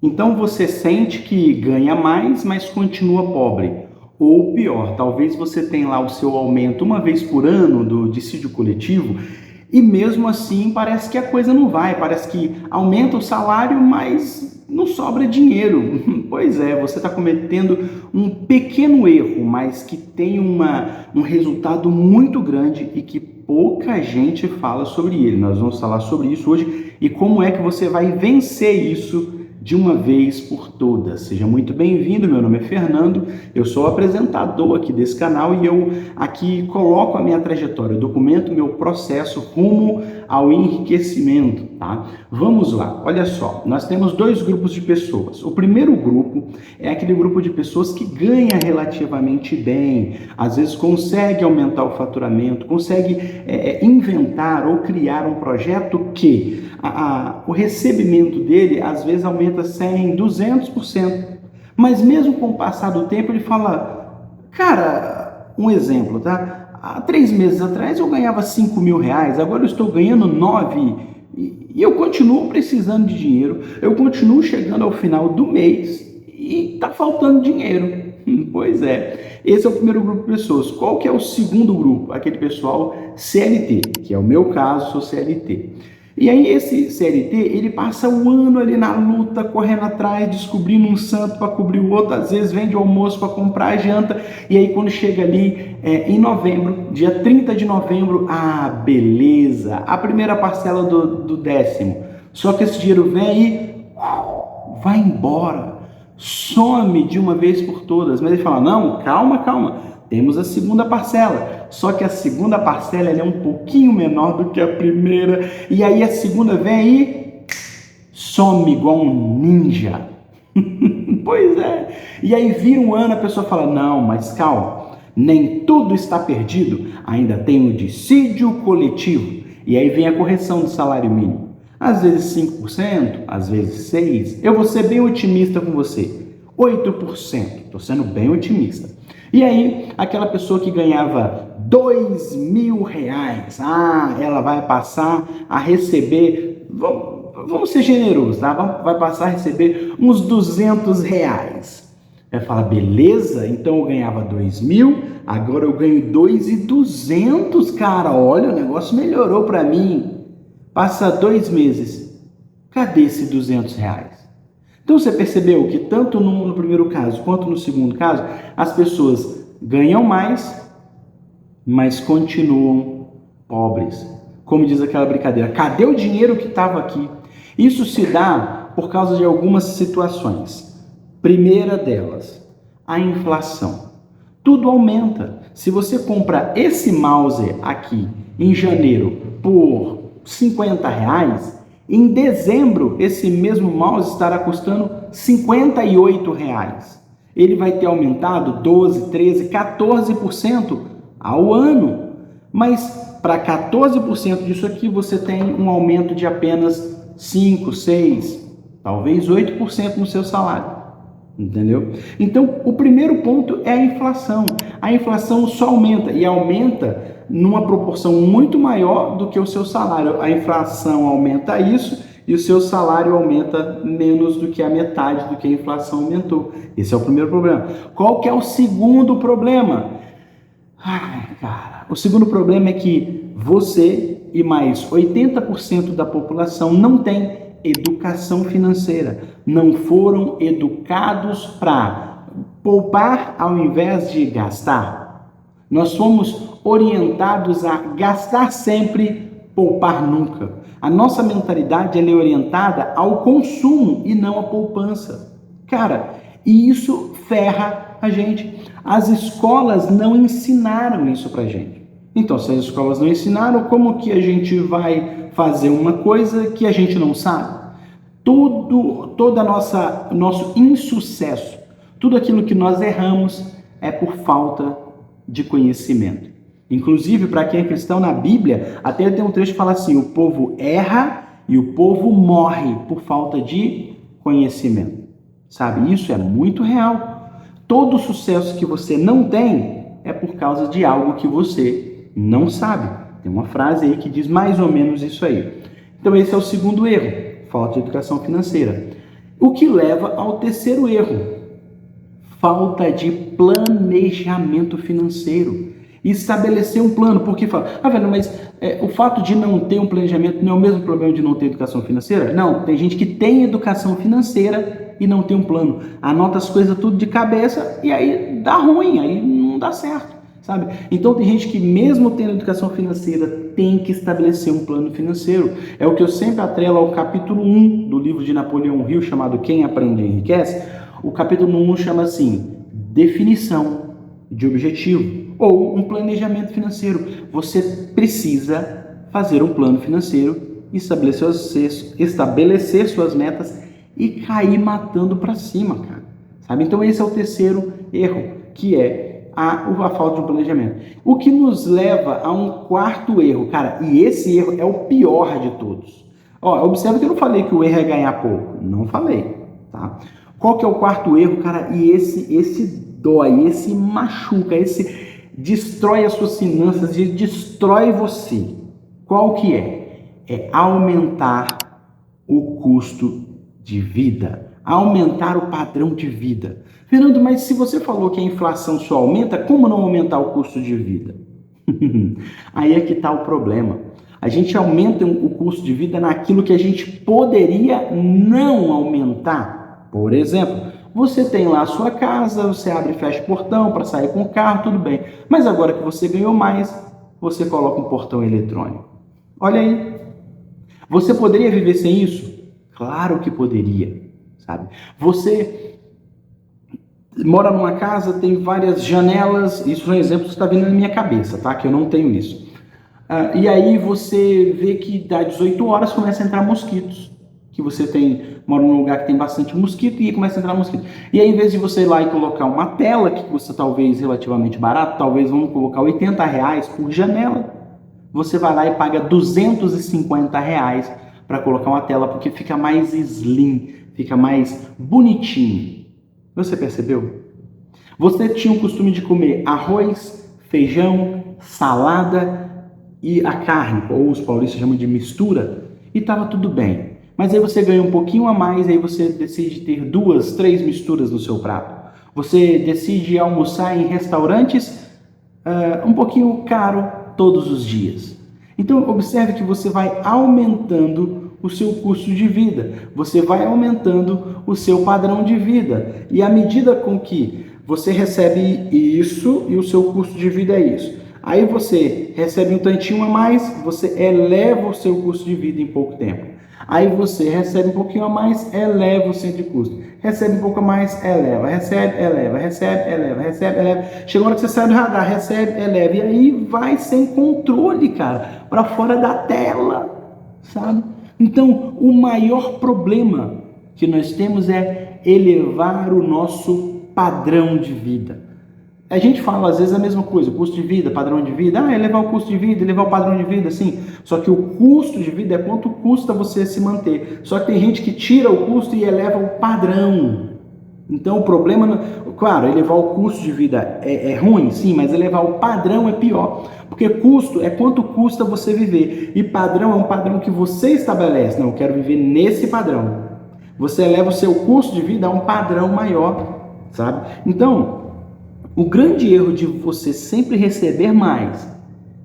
Então você sente que ganha mais, mas continua pobre. Ou pior, talvez você tenha lá o seu aumento uma vez por ano do dissídio coletivo e mesmo assim parece que a coisa não vai, parece que aumenta o salário, mas não sobra dinheiro. Pois é, você está cometendo um pequeno erro, mas que tem um resultado muito grande e que pouca gente fala sobre ele. Nós vamos falar sobre isso hoje e como é que você vai vencer isso de uma vez por todas. Seja muito bem-vindo, meu nome é Fernando, eu sou o apresentador aqui desse canal e eu aqui coloco a minha trajetória, eu documento meu processo rumo ao enriquecimento, tá? Vamos lá, olha só, nós temos dois grupos de pessoas. O primeiro grupo é aquele grupo de pessoas que ganha relativamente bem, às vezes consegue aumentar o faturamento, consegue inventar ou criar um projeto que o recebimento dele às vezes aumenta 100, 200%, mas mesmo com o passar do tempo ele fala, cara, um exemplo, tá? Há 3 meses atrás eu ganhava 5 mil reais, agora eu estou ganhando 9 e eu continuo precisando de dinheiro, eu continuo chegando ao final do mês e está faltando dinheiro. Pois é, esse é o primeiro grupo de pessoas. Qual que é o segundo grupo? Aquele pessoal CLT, que é o meu caso, sou CLT. E aí esse CLT, ele passa o ano ali na luta, correndo atrás, descobrindo um santo para cobrir o outro, às vezes vende o almoço para comprar a janta, e aí quando chega ali em novembro, dia 30 de novembro, beleza, a primeira parcela do décimo. Só que esse dinheiro vem e vai embora, some de uma vez por todas. Mas ele fala, não, calma, temos a segunda parcela, só que a segunda parcela é um pouquinho menor do que a primeira, e aí a segunda vem e some igual um ninja. Pois é, e aí vira um ano, a pessoa fala, não, mas calma, nem tudo está perdido, ainda tem o dissídio coletivo, e aí vem a correção do salário mínimo, às vezes 5%, às vezes 6%, eu vou ser bem otimista com você, 8%, estou sendo bem otimista. E aí, aquela pessoa que ganhava 2 mil reais, ela vai passar a receber, vamos ser generosos, tá? Vai passar a receber uns 200 reais. Ela fala, beleza, então eu ganhava 2 mil, agora eu ganho 2.200, cara, olha, o negócio melhorou para mim. Passa 2 meses, cadê esses 200 reais? Então você percebeu que tanto no primeiro caso quanto no segundo caso, as pessoas ganham mais, mas continuam pobres. Como diz aquela brincadeira, cadê o dinheiro que estava aqui? Isso se dá por causa de algumas situações. Primeira delas, a inflação. Tudo aumenta. Se você compra esse mouse aqui em janeiro por 50 reais, em dezembro, esse mesmo mouse estará custando 58 reais. Ele vai ter aumentado 12, 13, 14% ao ano. Mas para 14% disso aqui, você tem um aumento de apenas 5, 6, talvez 8% no seu salário. Entendeu? Então, o primeiro ponto é a inflação. A inflação só aumenta e aumenta numa proporção muito maior do que o seu salário. A inflação aumenta isso e o seu salário aumenta menos do que a metade do que a inflação aumentou. Esse é o primeiro problema. Qual que é o segundo problema? Cara, o segundo problema é que você e mais 80% da população não tem educação financeira, não foram educados para poupar ao invés de gastar. Nós fomos orientados a gastar sempre, poupar nunca. A nossa mentalidade é orientada ao consumo e não à poupança. Cara, e isso ferra a gente. As escolas não ensinaram isso pra gente. Então, se as escolas não ensinaram, como que a gente vai fazer uma coisa que a gente não sabe? Todo nosso insucesso, tudo aquilo que nós erramos é por falta de conhecimento. Inclusive, para quem é cristão, na Bíblia, até tem um trecho que fala assim, o povo erra e o povo morre por falta de conhecimento. Sabe, isso é muito real. Todo sucesso que você não tem é por causa de algo que você não sabe. Tem uma frase aí que diz mais ou menos isso aí. Então esse é o segundo erro, falta de educação financeira. O que leva ao terceiro erro: falta de planejamento financeiro. Estabelecer um plano, porque fala, velho, mas o fato de não ter um planejamento não é o mesmo problema de não ter educação financeira? Não, tem gente que tem educação financeira e não tem um plano. Anota as coisas tudo de cabeça e aí dá ruim, aí não dá certo, sabe? Então tem gente que mesmo tendo educação financeira tem que estabelecer um plano financeiro. É o que eu sempre atrelo ao capítulo 1 do livro de Napoleão Hill, chamado Quem Aprende Enriquece. O capítulo 1 chama assim, definição de objetivo ou um planejamento financeiro. Você precisa fazer um plano financeiro, estabelecer suas metas e cair matando para cima, cara. Sabe? Então esse é o terceiro erro, que é a falta de um planejamento. O que nos leva a um quarto erro, cara, e esse erro é o pior de todos. Observa que eu não falei que o erro é ganhar pouco. Não falei, tá? Qual que é o quarto erro, cara? E esse dói, esse machuca, esse destrói as suas finanças e destrói você. Qual que é? É aumentar o custo de vida, aumentar o padrão de vida. Fernando, mas se você falou que a inflação só aumenta, como não aumentar o custo de vida? Aí é que está o problema. A gente aumenta o custo de vida naquilo que a gente poderia não aumentar. Por exemplo, você tem lá a sua casa, você abre e fecha o portão para sair com o carro, tudo bem. Mas agora que você ganhou mais, você coloca um portão eletrônico. Olha aí. Você poderia viver sem isso? Claro que poderia, sabe? Você mora numa casa, tem várias janelas, isso são exemplos que está vindo na minha cabeça, tá? Que eu não tenho isso. E aí você vê que dá 18 horas começa a entrar mosquitos. Que você mora num lugar que tem bastante mosquito e começa a entrar mosquito. E aí, em vez de você ir lá e colocar uma tela, que custa talvez relativamente barato, talvez vamos colocar R$80 por janela, você vai lá e paga R$250 para colocar uma tela, porque fica mais slim, fica mais bonitinho. Você percebeu? Você tinha o costume de comer arroz, feijão, salada e a carne, ou os paulistas chamam de mistura, e estava tudo bem. Mas aí você ganha um pouquinho a mais, aí você decide ter 2, 3 misturas no seu prato. Você decide almoçar em restaurantes um pouquinho caro todos os dias. Então observe que você vai aumentando o seu custo de vida, você vai aumentando o seu padrão de vida. E à medida com que você recebe isso e o seu custo de vida é isso, aí você recebe um tantinho a mais, você eleva o seu custo de vida em pouco tempo. Aí você recebe um pouquinho a mais, eleva o centro de custo. Recebe um pouco a mais, eleva. Recebe, eleva. Recebe, eleva. Recebe, eleva. Chega uma hora que você sai do radar, recebe, eleva. E aí vai sem controle, cara, para fora da tela, sabe? Então, o maior problema que nós temos é elevar o nosso padrão de vida. A gente fala às vezes a mesma coisa, custo de vida, padrão de vida, elevar o custo de vida, elevar o padrão de vida, sim. Só que o custo de vida é quanto custa você se manter. Só que tem gente que tira o custo e eleva o padrão. Então o problema, claro, elevar o custo de vida é ruim, sim, mas elevar o padrão é pior. Porque custo é quanto custa você viver. E padrão é um padrão que você estabelece. Não, eu quero viver nesse padrão. Você eleva o seu custo de vida a um padrão maior, sabe? Então, o grande erro de você sempre receber mais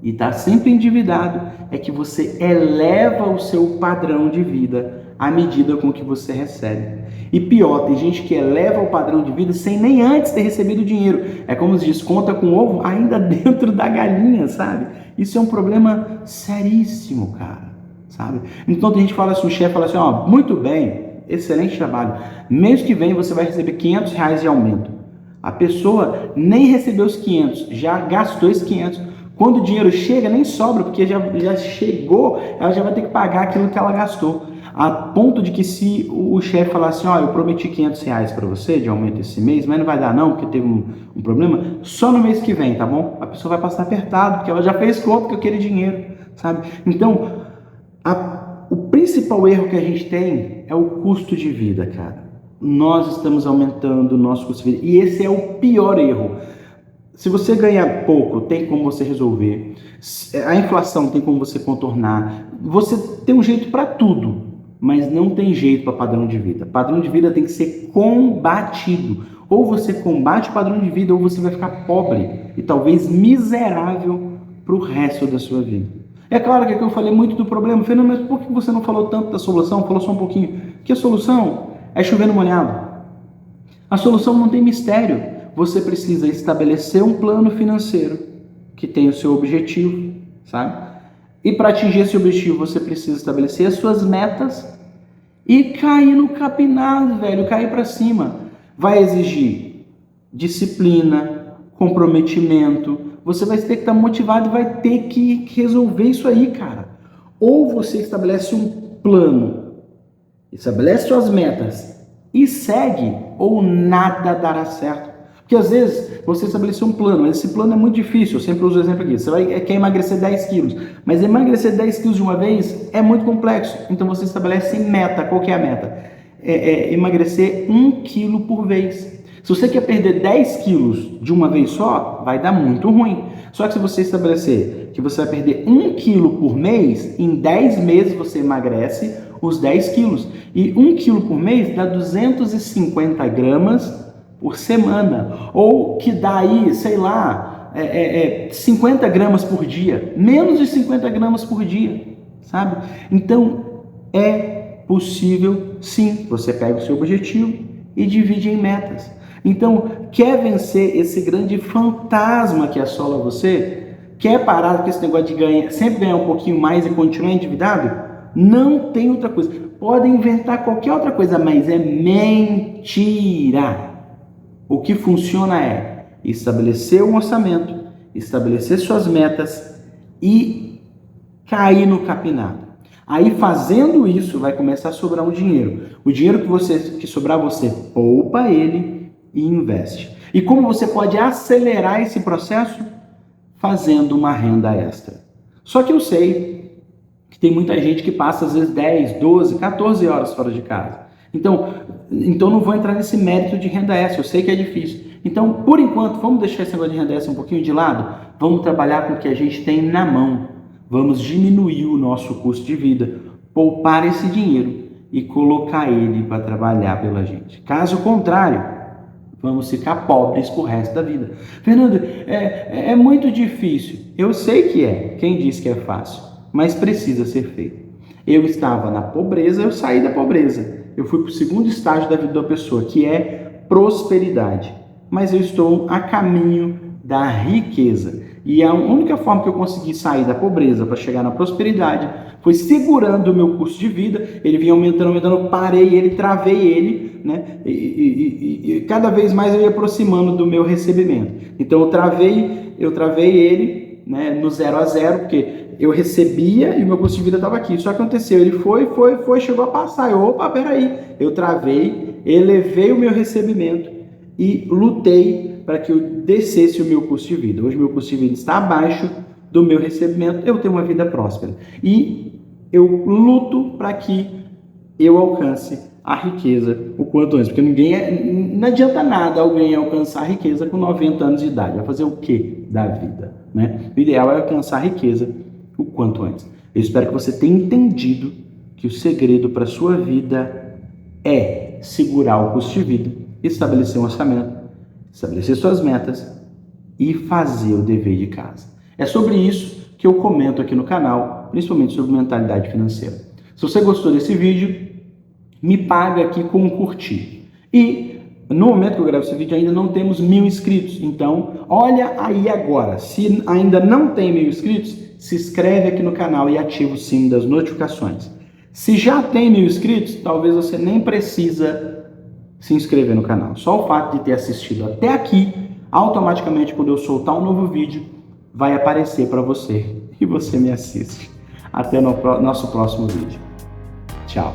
e estar sempre endividado é que você eleva o seu padrão de vida à medida com que você recebe. E pior, tem gente que eleva o padrão de vida sem nem antes ter recebido dinheiro. É como se diz, conta com ovo ainda dentro da galinha, sabe? Isso é um problema seríssimo, cara, sabe? Então tem gente que fala assim, o chefe fala assim, muito bem, excelente trabalho. Mês que vem você vai receber R$500 de aumento. A pessoa nem recebeu os 500, já gastou esses 500. Quando o dinheiro chega, nem sobra, porque já chegou, ela já vai ter que pagar aquilo que ela gastou. A ponto de que se o chefe falar assim, eu prometi R$500 para você de aumento esse mês, mas não vai dar não, porque teve um problema, só no mês que vem, tá bom? A pessoa vai passar apertado, porque ela já fez conta que eu queria dinheiro, sabe? Então, o principal erro que a gente tem é o custo de vida, cara. Nós estamos aumentando o nosso custo de vida. E esse é o pior erro. Se você ganha pouco, tem como você resolver. A inflação tem como você contornar. Você tem um jeito para tudo. mas não tem jeito para padrão de vida. Padrão de vida tem que ser combatido. Ou você combate o padrão de vida, ou você vai ficar pobre e talvez miserável para o resto da sua vida. É claro que aqui eu falei muito do problema. Fernando, mas por que você não falou tanto da solução? Falou só um pouquinho. Que a solução é chover no molhado. A solução não tem mistério. Você precisa estabelecer um plano financeiro que tenha o seu objetivo, sabe? E para atingir esse objetivo, você precisa estabelecer as suas metas e cair no capinado, velho, cair para cima. Vai exigir disciplina, comprometimento. Você vai ter que estar motivado e vai ter que resolver isso aí, cara. Ou você estabelece um plano, estabelece suas metas e segue, ou nada dará certo. Porque às vezes você estabeleceu um plano, mas esse plano é muito difícil. Eu sempre uso o exemplo aqui. Você quer emagrecer 10 quilos, mas emagrecer 10 quilos de uma vez é muito complexo. Então você estabelece meta. Qual que é a meta? Emagrecer 1 quilo por vez. Se você quer perder 10 quilos de uma vez só, vai dar muito ruim. Só que se você estabelecer que você vai perder 1 quilo por mês, em 10 meses você emagrece os 10 quilos. E 1 quilo por mês dá 250 gramas por semana. Ou que dá aí, sei lá, 50 gramas por dia. Menos de 50 gramas por dia, sabe? Então, é possível, sim. Você pega o seu objetivo e divide em metas. Então, quer vencer esse grande fantasma que assola você? Quer parar com esse negócio de sempre ganhar um pouquinho mais e continuar endividado? Não tem outra coisa. Podem inventar qualquer outra coisa, mas é mentira. O que funciona é estabelecer um orçamento, estabelecer suas metas e cair no capinado. Aí, fazendo isso, vai começar a sobrar um dinheiro. O dinheiro que sobrar, você poupa ele e investe. E como você pode acelerar esse processo? Fazendo uma renda extra. Só que eu sei que tem muita gente que passa às vezes 10, 12, 14 horas fora de casa. Então não vou entrar nesse mérito de renda extra, eu sei que é difícil. Então, por enquanto, vamos deixar esse negócio de renda extra um pouquinho de lado? Vamos trabalhar com o que a gente tem na mão. Vamos diminuir o nosso custo de vida, poupar esse dinheiro e colocar ele para trabalhar pela gente. Caso contrário, vamos ficar pobres pro resto da vida. Fernando, é muito difícil. Eu sei que é. Quem disse que é fácil? Mas precisa ser feito. Eu estava na pobreza, eu saí da pobreza. Eu fui para o segundo estágio da vida da pessoa, que é prosperidade. Mas eu estou a caminho da riqueza. E a única forma que eu consegui sair da pobreza para chegar na prosperidade foi segurando o meu custo de vida. Ele vinha aumentando, eu parei ele, travei ele, né? E cada vez mais eu ia aproximando do meu recebimento. Então eu travei ele, né, no 0 a 0, porque eu recebia e o meu custo de vida estava aqui. Isso aconteceu, ele foi, chegou a passar. Opa, peraí, eu travei, elevei o meu recebimento e lutei para que eu descesse o meu custo de vida. Hoje meu custo de vida está abaixo do meu recebimento, eu tenho uma vida próspera. E eu luto para que eu alcance a riqueza o quanto antes, porque não adianta nada alguém alcançar a riqueza com 90 anos de idade. Vai fazer o quê da vida, né? O ideal é alcançar a riqueza o quanto antes. Eu espero que você tenha entendido que o segredo para a sua vida é segurar o custo de vida, estabelecer um orçamento, estabelecer suas metas e fazer o dever de casa. É sobre isso que eu comento aqui no canal, principalmente sobre mentalidade financeira. Se você gostou desse vídeo, me paga aqui com um curtir. E no momento que eu gravo esse vídeo ainda não temos 1000 inscritos. Então, olha aí agora. Se ainda não tem 1000 inscritos, se inscreve aqui no canal e ativa o sino das notificações. Se já tem 1000 inscritos, talvez você nem precisa se inscrever no canal. Só o fato de ter assistido até aqui, automaticamente quando eu soltar um novo vídeo, vai aparecer para você e você me assiste. Até no nosso próximo vídeo. Tchau.